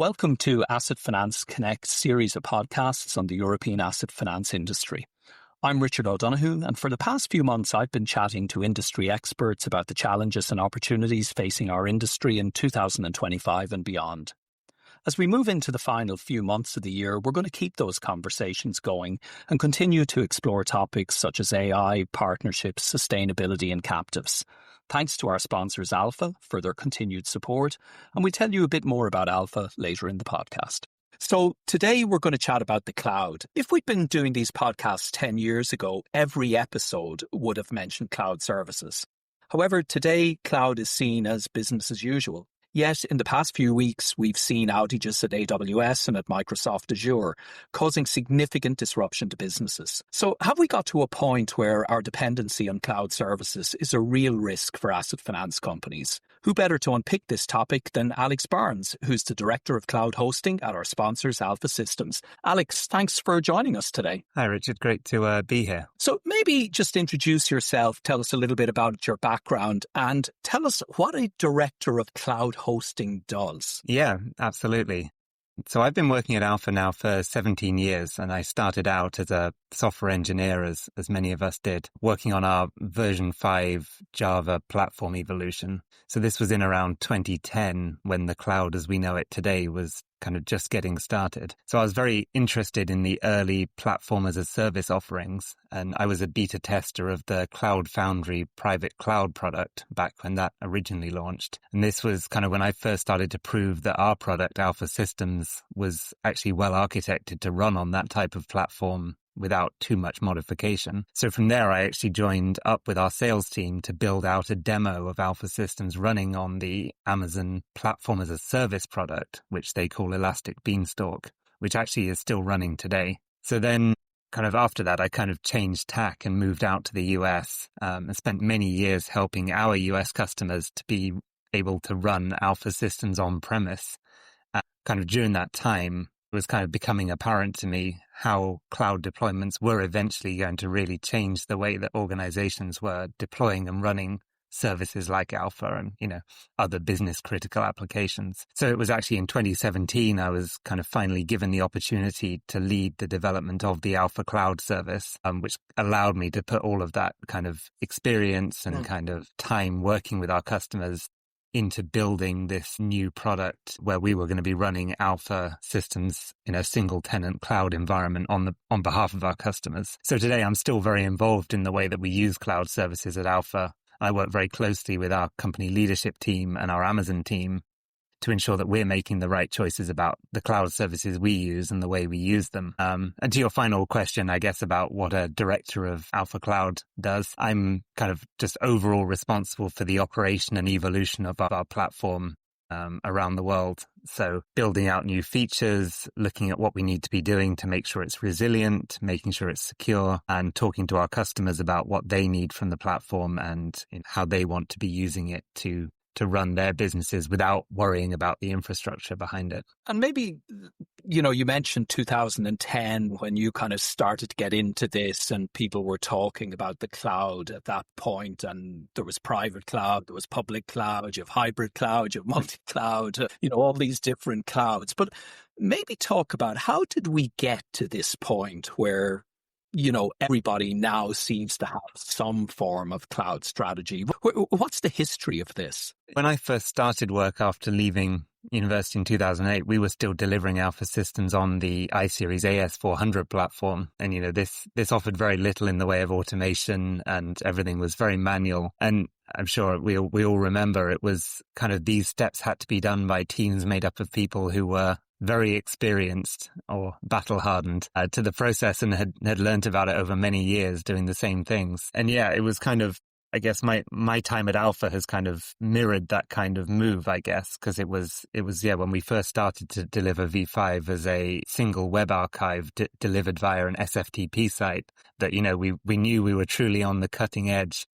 Welcome to Asset Finance Connect's series of podcasts on the European asset finance industry. I'm Richard O'Donoghue, and for the past few months I've been chatting to industry experts about the challenges and opportunities facing our industry in 2025 and beyond. As we move into the final few months of the year, we're going to keep those conversations going and continue to explore topics such as AI, partnerships, sustainability and captives. Thanks to our sponsors Alfa for their continued support, and we'll tell you a bit more about Alfa later in the podcast. So today we're going to chat about the cloud. If we'd been doing these podcasts 10 years ago, every episode would have mentioned cloud services. However, today cloud is seen as business as usual. Yet, in the past few weeks, we've seen outages at AWS and at Microsoft Azure, causing significant disruption to businesses. So have we got to a point where our dependency on cloud services is a real risk for asset finance companies? Who better to unpick this topic than Alex Barnes, who's the Director of Cloud Hosting at our sponsors, Alfa Systems. Alex, thanks for joining us today. Hi, Richard. Great to be here. So maybe just introduce yourself, tell us a little bit about your background, and tell us what a Director of Cloud Hosting does. Yeah, absolutely. So I've been working at Alfa now for 17 years, and I started out as a software engineer, as many of us did, working on our version 5 Java platform evolution. So this was in around 2010 when the cloud as we know it today was kind of just getting started. So I was very interested in the early platform as a service offerings, and I was a beta tester of the Cloud Foundry private cloud product back when that originally launched. And this was kind of when I first started to prove that our product, Alfa Systems, was actually well architected to run on that type of platform without too much modification. So from there, I actually joined up with our sales team to build out a demo of Alfa Systems running on the Amazon platform as a service product, which they call Elastic Beanstalk, which actually is still running today. So then kind of after that, I kind of changed tack and moved out to the US and spent many years helping our US customers to be able to run Alfa Systems on premise. Kind of during that time, it was kind of becoming apparent to me how cloud deployments were eventually going to really change the way that organizations were deploying and running services like Alfa and, other business critical applications. So it was actually in 2017, I was kind of finally given the opportunity to lead the development of the Alfa Cloud service, which allowed me to put all of that kind of experience and kind of time working with our customers into building this new product where we were going to be running Alfa Systems in a single tenant cloud environment on behalf of our customers. So today I'm still very involved in the way that we use cloud services at Alfa. I work very closely with our company leadership team and our Amazon team to ensure that we're making the right choices about the cloud services we use and the way we use them. And to your final question, I guess, about what a director of Alfa Cloud does, I'm kind of just overall responsible for the operation and evolution of our platform around the world. So building out new features, looking at what we need to be doing to make sure it's resilient, making sure it's secure, and talking to our customers about what they need from the platform and how they want to be using it to run their businesses without worrying about the infrastructure behind it. And maybe, you mentioned 2010 when you kind of started to get into this and people were talking about the cloud at that point, and there was private cloud, there was public cloud, you have hybrid cloud, you have multi-cloud, all these different clouds. But maybe talk about how did we get to this point where everybody now seems to have some form of cloud strategy. What's the history of this? When I first started work after leaving university in 2008, we were still delivering Alfa Systems on the iSeries AS400 platform. And, this offered very little in the way of automation and everything was very manual. And I'm sure we all remember it was kind of these steps had to be done by teams made up of people who were very experienced or battle-hardened to the process and had learnt about it over many years doing the same things. And yeah, it was kind of, I guess my time at Alfa has kind of mirrored that kind of move, I guess, because it was when we first started to deliver V5 as a single web archive delivered via an SFTP site that, we knew we were truly on the cutting edge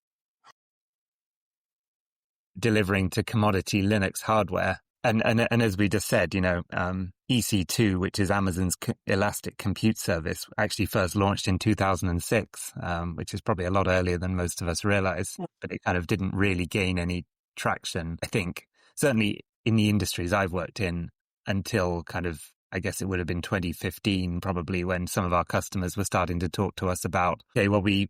delivering to commodity Linux hardware. And as we just said, EC2, which is Amazon's Elastic Compute Service, actually first launched in 2006, which is probably a lot earlier than most of us realize, but it kind of didn't really gain any traction, I think. Certainly in the industries I've worked in, until kind of, I guess it would have been 2015 probably, when some of our customers were starting to talk to us about, okay, well, we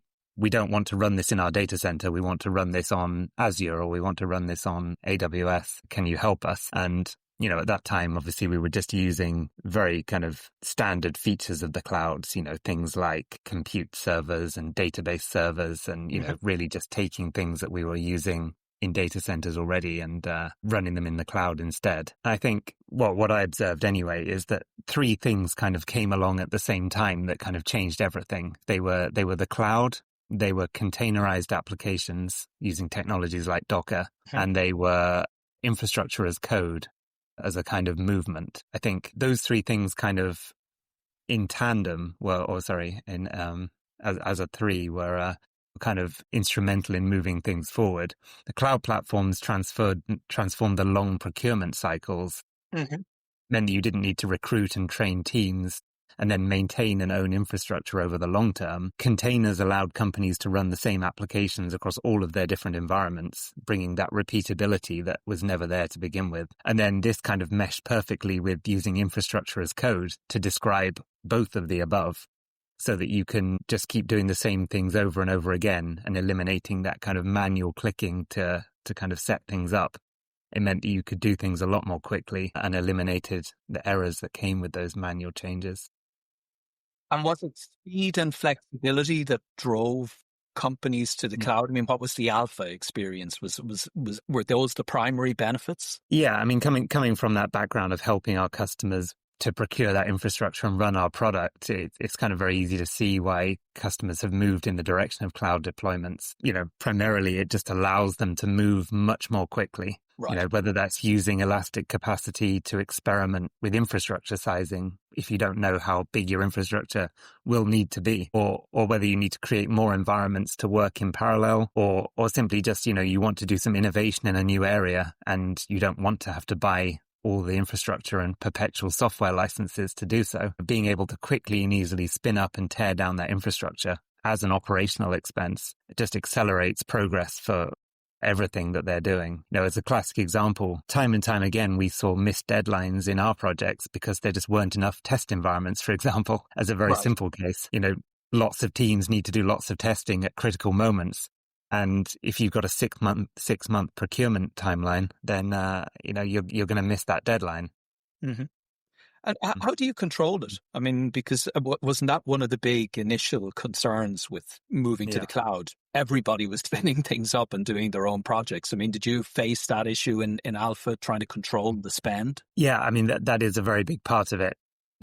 don't want to run this in our data center. We want to run this on Azure, or we want to run this on AWS. Can you help us? And, at that time, obviously, we were just using very kind of standard features of the clouds, things like compute servers and database servers and, really just taking things that we were using in data centers already and running them in the cloud instead. I think what I observed anyway is that three things kind of came along at the same time that kind of changed everything. They were the cloud, they were containerized applications using technologies like Docker, and they were infrastructure as code as a kind of movement. I think those three things kind of in tandem as a three were kind of instrumental in moving things forward. The cloud platforms transformed the long procurement cycles, meant that you didn't need to recruit and train teams and then maintain and own infrastructure over the long term. Containers allowed companies to run the same applications across all of their different environments, bringing that repeatability that was never there to begin with. And then this kind of meshed perfectly with using infrastructure as code to describe both of the above, so that you can just keep doing the same things over and over again and eliminating that kind of manual clicking to kind of set things up. It meant that you could do things a lot more quickly and eliminated the errors that came with those manual changes. And was it speed and flexibility that drove companies to the cloud? I mean, what was the Alfa experience? Were those the primary benefits? Yeah, I mean, coming from that background of helping our customers to procure that infrastructure and run our product, it's kind of very easy to see why customers have moved in the direction of cloud deployments. Primarily it just allows them to move much more quickly. Right. Whether that's using elastic capacity to experiment with infrastructure sizing, if you don't know how big your infrastructure will need to be, or whether you need to create more environments to work in parallel, or simply just, you want to do some innovation in a new area and you don't want to have to buy all the infrastructure and perpetual software licenses to do so. Being able to quickly and easily spin up and tear down that infrastructure as an operational expense, it just accelerates progress for everything that they're doing. As a classic example, time and time again, we saw missed deadlines in our projects because there just weren't enough test environments, for example, as a very simple case. Lots of teams need to do lots of testing at critical moments. And if you've got a 6-month procurement timeline, then, you're going to miss that deadline. Mm-hmm. And how do you control it? I mean, because wasn't that one of the big initial concerns with moving to the cloud? Everybody was spinning things up and doing their own projects. I mean, did you face that issue in Alfa, trying to control the spend? Yeah, I mean, that is a very big part of it.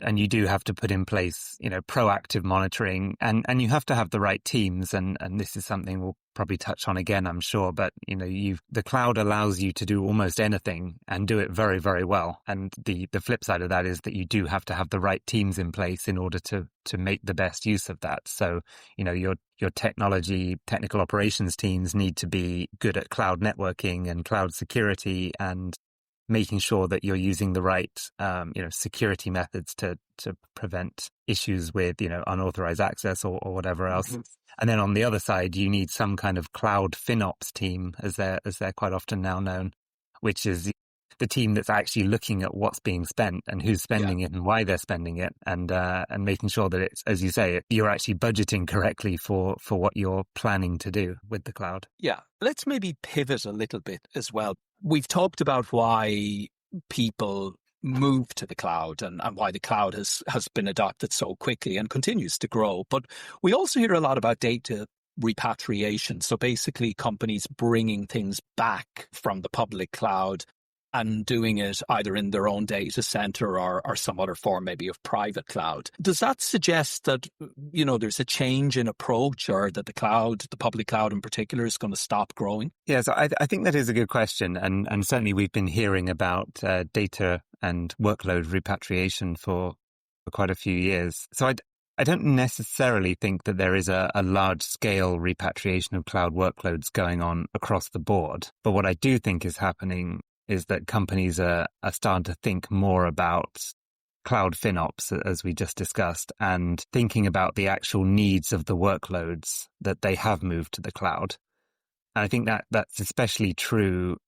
And you do have to put in place, proactive monitoring, and you have to have the right teams. And this is something we'll probably touch on again, I'm sure. But, the cloud allows you to do almost anything and do it very, very well. And the flip side of that is that you do have to have the right teams in place in order to make the best use of that. So, your technical operations teams need to be good at cloud networking and cloud security and making sure that you're using the right, security methods to prevent issues with, unauthorized access or whatever else. Mm-hmm. And then on the other side, you need some kind of cloud FinOps team, as they're quite often now known, which is the team that's actually looking at what's being spent and who's spending it and why they're spending it, and making sure that it's, as you say, you're actually budgeting correctly for what you're planning to do with the cloud. Yeah. Let's maybe pivot a little bit as well. We've talked about why people move to the cloud and why the cloud has been adopted so quickly and continues to grow. But we also hear a lot about data repatriation. So basically companies bringing things back from the public cloud and doing it either in their own data center or some other form maybe of private cloud. Does that suggest that, there's a change in approach, or that the public cloud in particular, is going to stop growing? Yes, I think that is a good question. And certainly we've been hearing about data and workload repatriation for quite a few years. So I don't necessarily think that there is a large-scale repatriation of cloud workloads going on across the board. But what I do think is happening is that companies are starting to think more about cloud FinOps, as we just discussed, and thinking about the actual needs of the workloads that they have moved to the cloud. And I think that that's especially true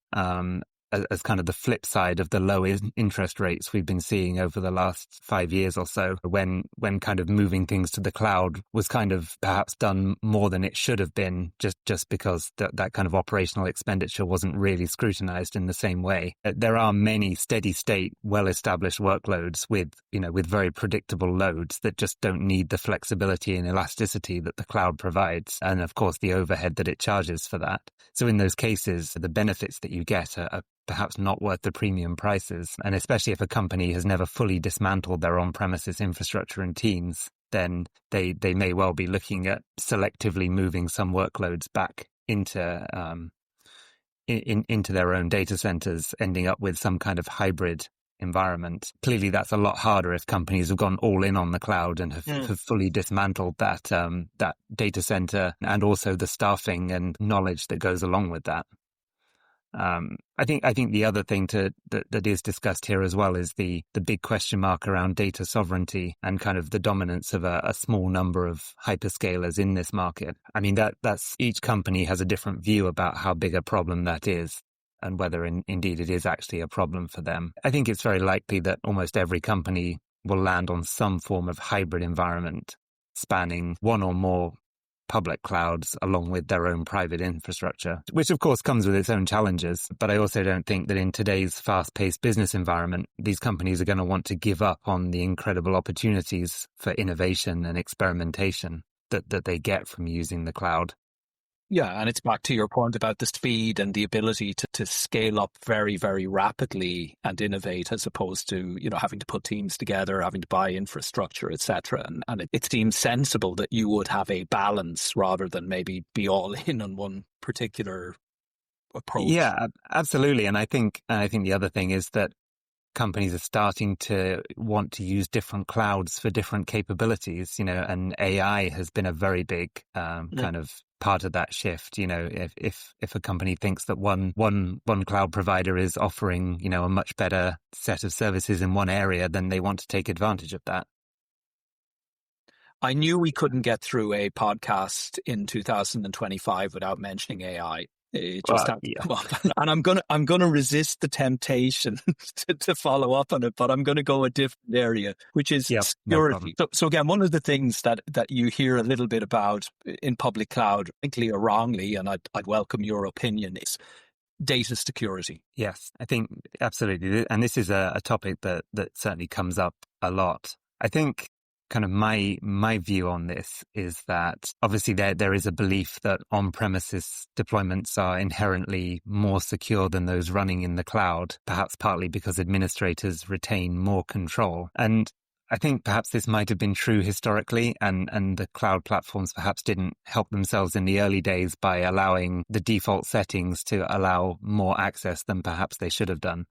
as kind of the flip side of the low interest rates we've been seeing over the last 5 years or so, when kind of moving things to the cloud was kind of perhaps done more than it should have been, just because that kind of operational expenditure wasn't really scrutinized in the same way. There are many steady state, well-established workloads with very predictable loads that just don't need the flexibility and elasticity that the cloud provides. And of course, the overhead that it charges for that. So in those cases, the benefits that you get are perhaps not worth the premium prices. And especially if a company has never fully dismantled their on-premises infrastructure and teams, then they may well be looking at selectively moving some workloads back into their own data centers, ending up with some kind of hybrid environment. Clearly, that's a lot harder if companies have gone all in on the cloud and have fully dismantled that data center and also the staffing and knowledge that goes along with that. I think the other thing that is discussed here as well is the big question mark around data sovereignty and kind of the dominance of a small number of hyperscalers in this market. I mean, that's each company has a different view about how big a problem that is, and whether indeed it is actually a problem for them. I think it's very likely that almost every company will land on some form of hybrid environment, spanning one or more public clouds along with their own private infrastructure, which of course comes with its own challenges. But I also don't think that in today's fast-paced business environment, these companies are going to want to give up on the incredible opportunities for innovation and experimentation that they get from using the cloud. Yeah, and it's back to your point about the speed and the ability to scale up very, very rapidly and innovate, as opposed to, having to put teams together, having to buy infrastructure, etc. And it seems sensible that you would have a balance rather than maybe be all in on one particular approach. Yeah, absolutely. And I think the other thing is that companies are starting to want to use different clouds for different capabilities, and AI has been a very big kind of part of that shift. If a company thinks that one cloud provider is offering, a much better set of services in one area, then they want to take advantage of that. I knew we couldn't get through a podcast in 2025 without mentioning AI. It just had to come up. And I'm gonna resist the temptation to follow up on it, but I'm gonna go a different area, which is security. So again, one of the things that you hear a little bit about in public cloud, rightly or wrongly, and I'd welcome your opinion, is data security. Yes, I think absolutely. And this is a topic that certainly comes up a lot. I think kind of my view on this is that obviously there is a belief that on-premises deployments are inherently more secure than those running in the cloud, perhaps partly because administrators retain more control. And I think perhaps this might have been true historically, and the cloud platforms perhaps didn't help themselves in the early days by allowing the default settings to allow more access than perhaps they should have done.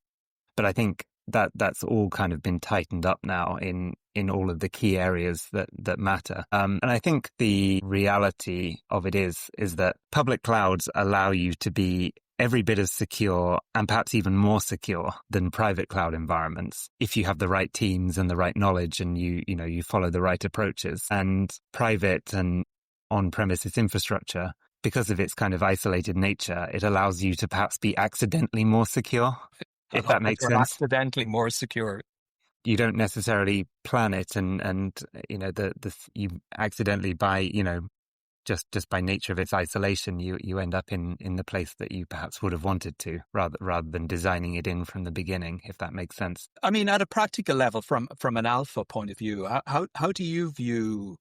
But I think that's all kind of been tightened up now in all of the key areas that matter. And I think the reality of it is that public clouds allow you to be every bit as secure and perhaps even more secure than private cloud environments if you have the right teams and the right knowledge and you follow the right approaches. And private and on-premises infrastructure, because of its kind of isolated nature, it allows you to perhaps be accidentally more secure. If that makes sense. Accidentally more secure. You don't necessarily plan it, and you accidentally by just by nature of its isolation, you end up in the place that you perhaps would have wanted to, rather than designing it in from the beginning. If that makes sense. I mean, at a practical level, from an Alfa point of view, how do you view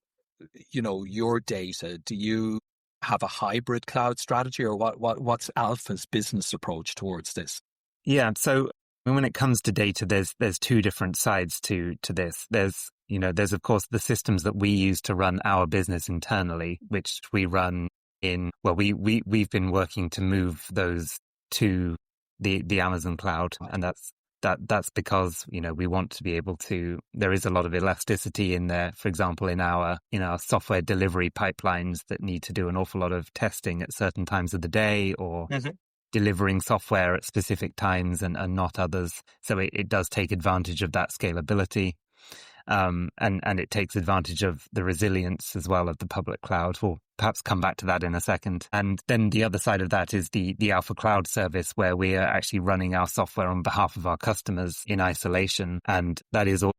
your data? Do you have a hybrid cloud strategy, or what's Alfa's business approach towards this? Yeah, so when it comes to data, there's two different sides to this. There's of course the systems that we use to run our business internally, which we run in. Well, we've been working to move those to the Amazon cloud, and that's because we want to be able to. There is a lot of elasticity in there. For example, in our software delivery pipelines that need to do an awful lot of testing at certain times of the day, or delivering software at specific times and not others. So it does take advantage of that scalability. And it takes advantage of the resilience as well of the public cloud. We'll perhaps come back to that in a second. And then the other side of that is the Alfa Cloud service, where we are actually running our software on behalf of our customers in isolation. And that is all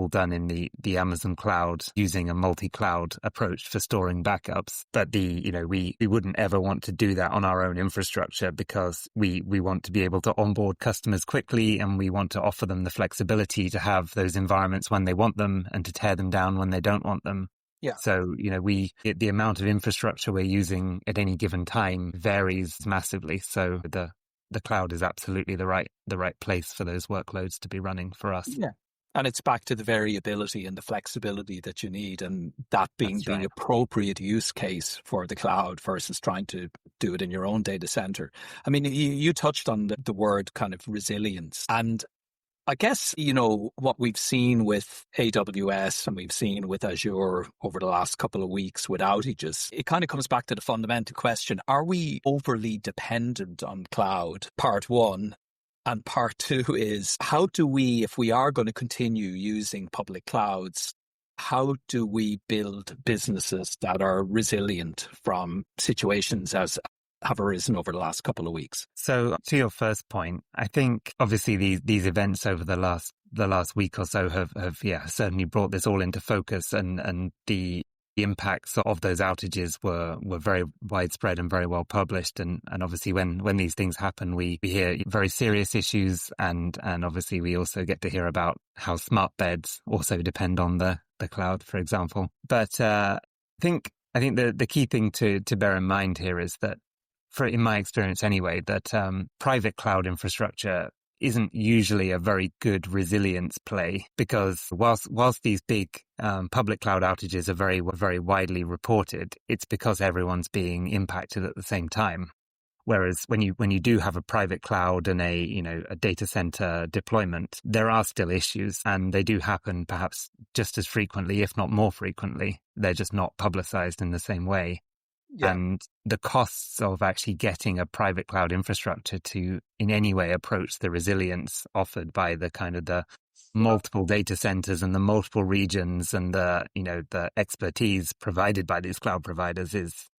done in the Amazon cloud using a multi-cloud approach for storing backups. But we wouldn't ever want to do that on our own infrastructure, because we want to be able to onboard customers quickly, and we want to offer them the flexibility to have those environments when they want them and to tear them down when they don't want them. Yeah. So, the amount of infrastructure we're using at any given time varies massively. So the cloud is absolutely the right place for those workloads to be running for us. Yeah. And it's back to the variability and the flexibility that you need, and that being the appropriate use case for the cloud versus trying to do it in your own data center. I mean, you touched on the word kind of resilience. And I guess, what we've seen with AWS and we've seen with Azure over the last couple of weeks with outages, it kind of comes back to the fundamental question: are we overly dependent on cloud? Part one. And part two is, how do we, if we are going to continue using public clouds, how do we build businesses that are resilient from situations as have arisen over the last couple of weeks? So to your first point, I think obviously these events over the last week or so have certainly brought this all into focus, and the impacts of those outages were very widespread and very well published. And obviously when these things happen, we hear very serious issues, and obviously we also get to hear about how smart beds also depend on the cloud, for example. But I think the key thing to bear in mind here is that, in my experience anyway, that private cloud infrastructure isn't usually a very good resilience play, because whilst these big public cloud outages are very, very widely reported, it's because everyone's being impacted at the same time. Whereas when you do have a private cloud and a data center deployment, there are still issues, and they do happen perhaps just as frequently, if not more frequently. They're just not publicized in the same way. Yeah. And the costs of actually getting a private cloud infrastructure to in any way approach the resilience offered by the kind of the multiple data centers and the multiple regions and the expertise provided by these cloud providers is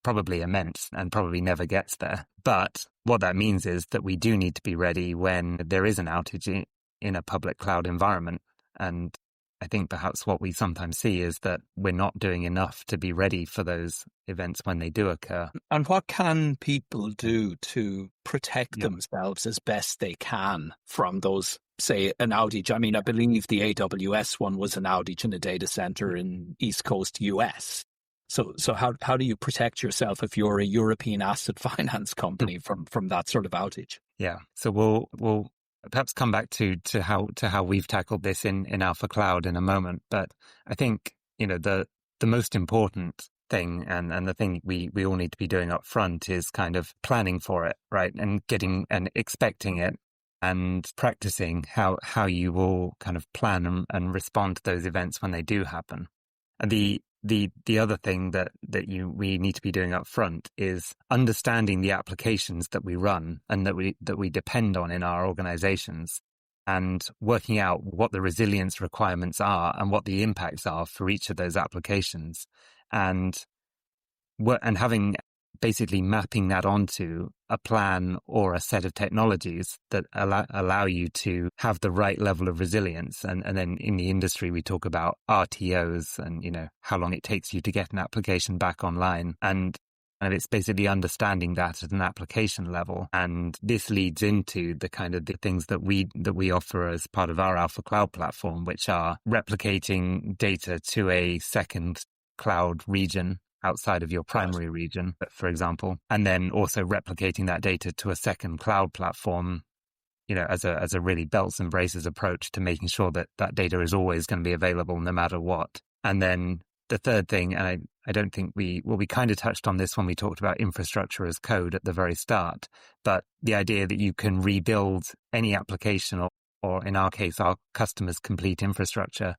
probably immense and probably never gets there. But what that means is that we do need to be ready when there is an outage in a public cloud environment. And I think perhaps what we sometimes see is that we're not doing enough to be ready for those events when they do occur. And what can people do to protect themselves as best they can from those, say, an outage? I mean, I believe the AWS one was an outage in a data center in East Coast US. So how do you protect yourself if you're a European asset finance company from that sort of outage? Yeah. So we'll perhaps come back to how we've tackled this in Alfa Cloud in a moment. But I think, the most important thing and the thing we all need to be doing up front is kind of planning for it, right? And getting and expecting it and practicing how you will kind of plan and respond to those events when they do happen. And the other thing that we need to be doing up front is understanding the applications that we run and that we depend on in our organizations, and working out what the resilience requirements are and what the impacts are for each of those applications, and having basically mapping that onto a plan or a set of technologies that allow you to have the right level of resilience. And then in the industry, we talk about RTOs and, how long it takes you to get an application back online. And it's basically understanding that at an application level. And this leads into the kind of the things that we offer as part of our Alfa Cloud platform, which are replicating data to a second cloud region outside of your primary region, for example, and then also replicating that data to a second cloud platform, as a really belts and braces approach to making sure that that data is always going to be available no matter what. And then the third thing, and I don't think we kind of touched on this when we talked about infrastructure as code at the very start, but the idea that you can rebuild any application or in our case, our customers' complete infrastructure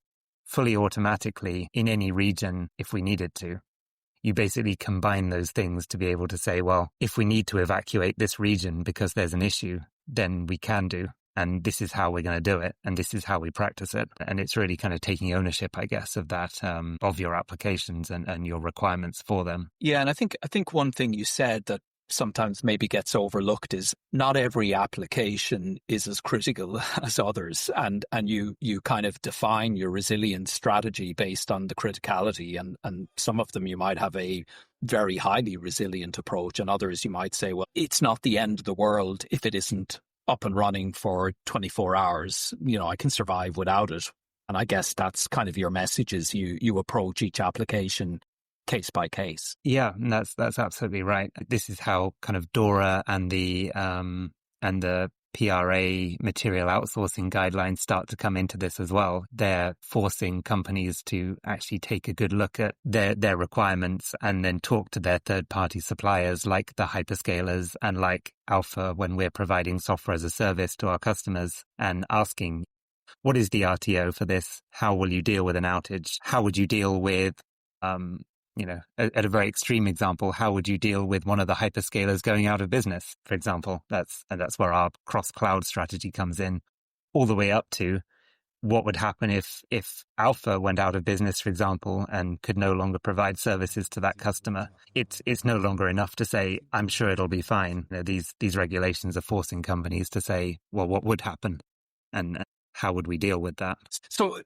fully automatically in any region if we needed to. You basically combine those things to be able to say, well, if we need to evacuate this region because there's an issue, then we can do. and this is how we're going to do it, and this is how we practice it. And it's really kind of taking ownership, I guess, of that, of your applications and your requirements for them. Yeah, and I think one thing you said that sometimes maybe gets overlooked is not every application is as critical as others, and you kind of define your resilience strategy based on the criticality, and some of them you might have a very highly resilient approach, and others you might say, well, it's not the end of the world if it isn't up and running for 24 hours. I can survive without it. And I guess that's kind of your message, is you approach each application case by case. Yeah, and that's absolutely right. This is how kind of DORA and the PRA material outsourcing guidelines start to come into this as well. They're forcing companies to actually take a good look at their requirements and then talk to their third-party suppliers like the hyperscalers and like Alfa when we're providing software as a service to our customers, and asking, what is the RTO for this? How will you deal with an outage? How would you deal with at a very extreme example, how would you deal with one of the hyperscalers going out of business, for example? That's where our cross-cloud strategy comes in, all the way up to what would happen if Alfa went out of business, for example, and could no longer provide services to that customer. It's no longer enough to say, I'm sure it'll be fine. These regulations are forcing companies to say, well, what would happen? And how would we deal with that? So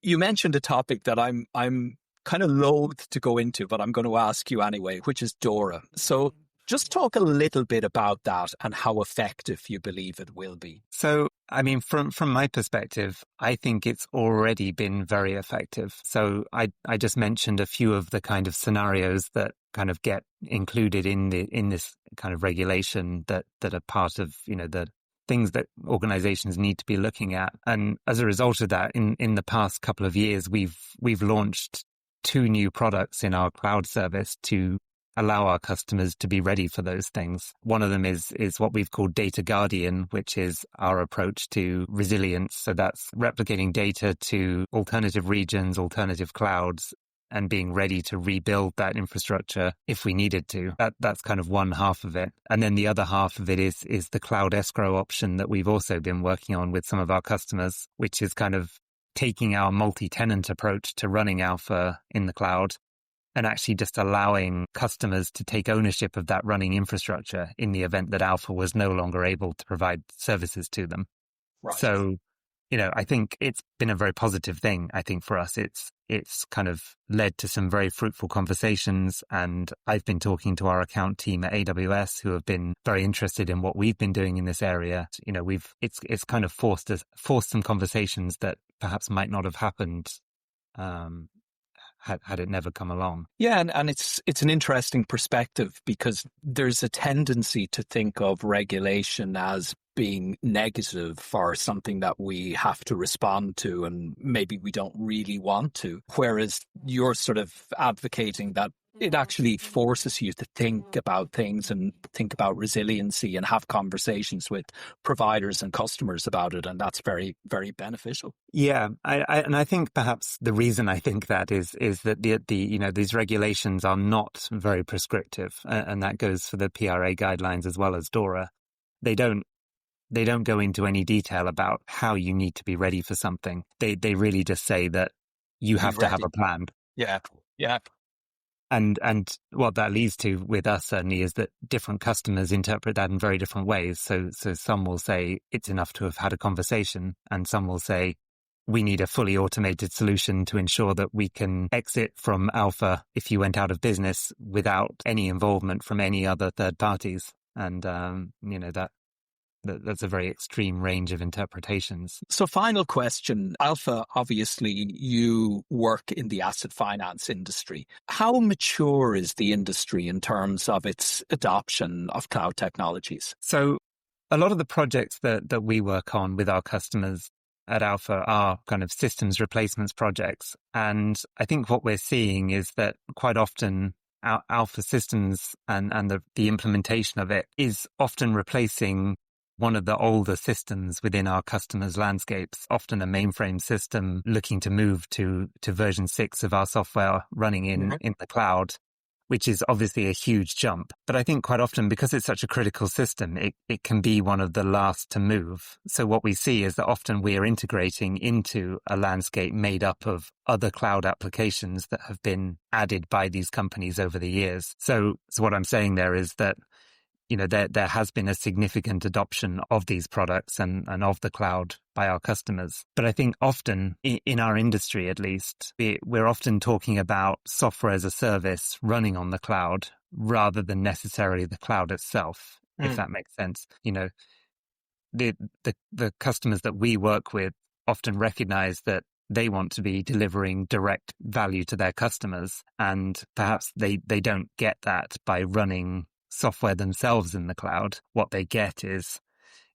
you mentioned a topic that I'm kind of loath to go into, but I'm going to ask you anyway, which is DORA. So just talk a little bit about that and how effective you believe it will be. So, I mean, from my perspective, I think it's already been very effective. So I just mentioned a few of the kind of scenarios that kind of get included in this kind of regulation that are part of, the things that organizations need to be looking at. And as a result of that, in the past couple of years, we've launched 2 new products in our cloud service to allow our customers to be ready for those things. One of them is what we've called Data Guardian, which is our approach to resilience. So that's replicating data to alternative regions, alternative clouds, and being ready to rebuild that infrastructure if we needed to. That's kind of one half of it. And then the other half of it is the cloud escrow option that we've also been working on with some of our customers, which is kind of taking our multi-tenant approach to running Alfa in the cloud and actually just allowing customers to take ownership of that running infrastructure in the event that Alfa was no longer able to provide services to them. Right. So, I think it's been a very positive thing. I think for us, it's kind of led to some very fruitful conversations. And I've been talking to our account team at AWS, who have been very interested in what we've been doing in this area. It's kind of forced some conversations that perhaps might not have happened had it never come along. Yeah, and it's an interesting perspective, because there's a tendency to think of regulation as being negative for something that we have to respond to and maybe we don't really want to. Whereas you're sort of advocating that it actually forces you to think about things and think about resiliency and have conversations with providers and customers about it. And that's very, very beneficial. Yeah. I think perhaps the reason I think that is that these regulations are not very prescriptive, and that goes for the PRA guidelines as well as DORA. They don't go into any detail about how you need to be ready for something. They really just say that you have to have a plan. Yeah. Yeah. And what that leads to with us certainly is that different customers interpret that in very different ways. So some will say it's enough to have had a conversation, and some will say we need a fully automated solution to ensure that we can exit from Alfa if you went out of business without any involvement from any other third parties. And that's a very extreme range of interpretations. So final question. Alfa, obviously, you work in the asset finance industry. How mature is the industry in terms of its adoption of cloud technologies? So a lot of the projects that we work on with our customers at Alfa are kind of systems replacements projects. And I think what we're seeing is that quite often Alfa systems and the implementation of it is often replacing one of the older systems within our customers' landscapes, often a mainframe system looking to move to version 6 of our software running in the cloud, which is obviously a huge jump. But I think quite often, because it's such a critical system, it can be one of the last to move. So what we see is that often we are integrating into a landscape made up of other cloud applications that have been added by these companies over the years. So what I'm saying there is that, you know, there has been a significant adoption of these products and of the cloud by our customers. But I think often, in our industry at least, we're often talking about software as a service running on the cloud rather than necessarily the cloud itself, if that makes sense. You know, the customers that we work with often recognize that they want to be delivering direct value to their customers, and perhaps they don't get that by running software themselves in the cloud. What they get is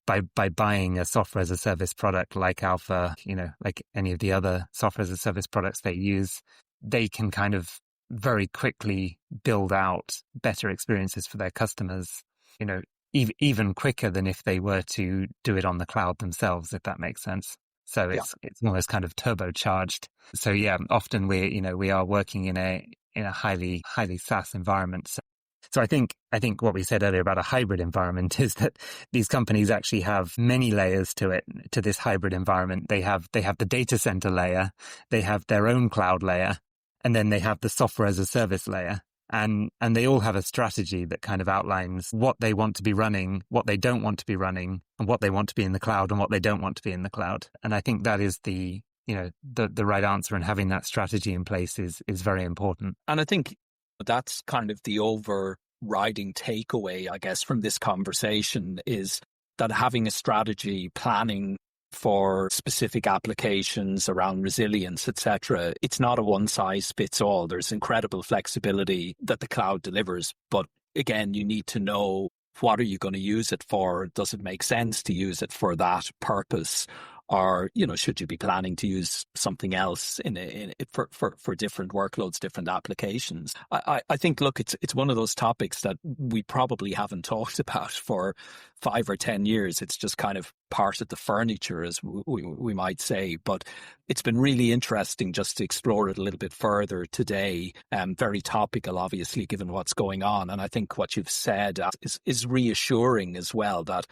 by buying a software as a service product like Alfa, you know, like any of the other software as a service products they use, they can kind of very quickly build out better experiences for their customers, you know, even quicker than if they were to do it on the cloud themselves, if that makes sense. So it's almost kind of turbocharged. So yeah, often we are working in a highly SaaS environment. So I think what we said earlier about a hybrid environment is that these companies actually have many layers to this hybrid environment. They have the data center layer, they have their own cloud layer, and then they have the software as a service layer. And they all have a strategy that kind of outlines what they want to be running, what they don't want to be running, and what they want to be in the cloud and what they don't want to be in the cloud. And I think that is the right answer, and having that strategy in place is very important. And I think that's kind of the overriding takeaway, I guess, from this conversation, is that having a strategy, planning for specific applications around resilience, etc., it's not a one-size-fits-all. There's incredible flexibility that the cloud delivers. But again, you need to know, what are you going to use it for? Does it make sense to use it for that purpose? Or, you know, should you be planning to use something else for different workloads, different applications? I think, look, it's one of those topics that we probably haven't talked about for 5 or 10 years. It's just kind of part of the furniture, as we might say. But it's been really interesting just to explore it a little bit further today. Very topical, obviously, given what's going on. And I think what you've said is reassuring as well, that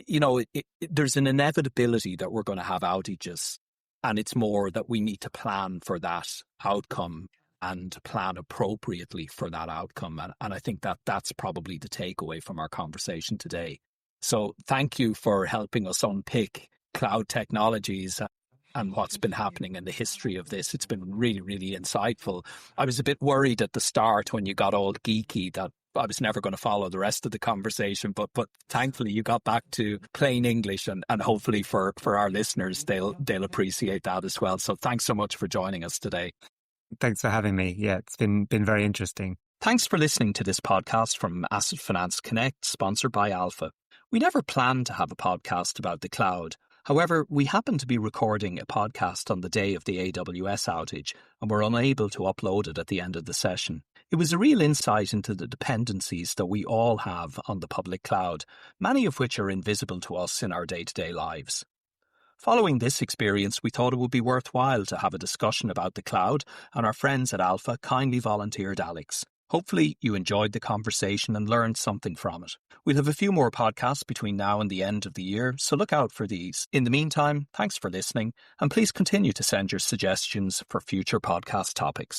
you know, there's an inevitability that we're going to have outages, and it's more that we need to plan for that outcome and plan appropriately for that outcome. And I think that's probably the takeaway from our conversation today. So thank you for helping us unpick cloud technologies and what's been happening in the history of this. It's been really, really insightful. I was a bit worried at the start when you got all geeky that I was never going to follow the rest of the conversation, but thankfully you got back to plain English, and hopefully for our listeners, they'll appreciate that as well. So thanks so much for joining us today. Thanks for having me. Yeah, it's been very interesting. Thanks for listening to this podcast from Asset Finance Connect, sponsored by Alfa. We never planned to have a podcast about the cloud. However, we happened to be recording a podcast on the day of the AWS outage and were unable to upload it at the end of the session. It was a real insight into the dependencies that we all have on the public cloud, many of which are invisible to us in our day-to-day lives. Following this experience, we thought it would be worthwhile to have a discussion about the cloud, and our friends at Alfa kindly volunteered Alex. Hopefully you enjoyed the conversation and learned something from it. We'll have a few more podcasts between now and the end of the year, so look out for these. In the meantime, thanks for listening, and please continue to send your suggestions for future podcast topics.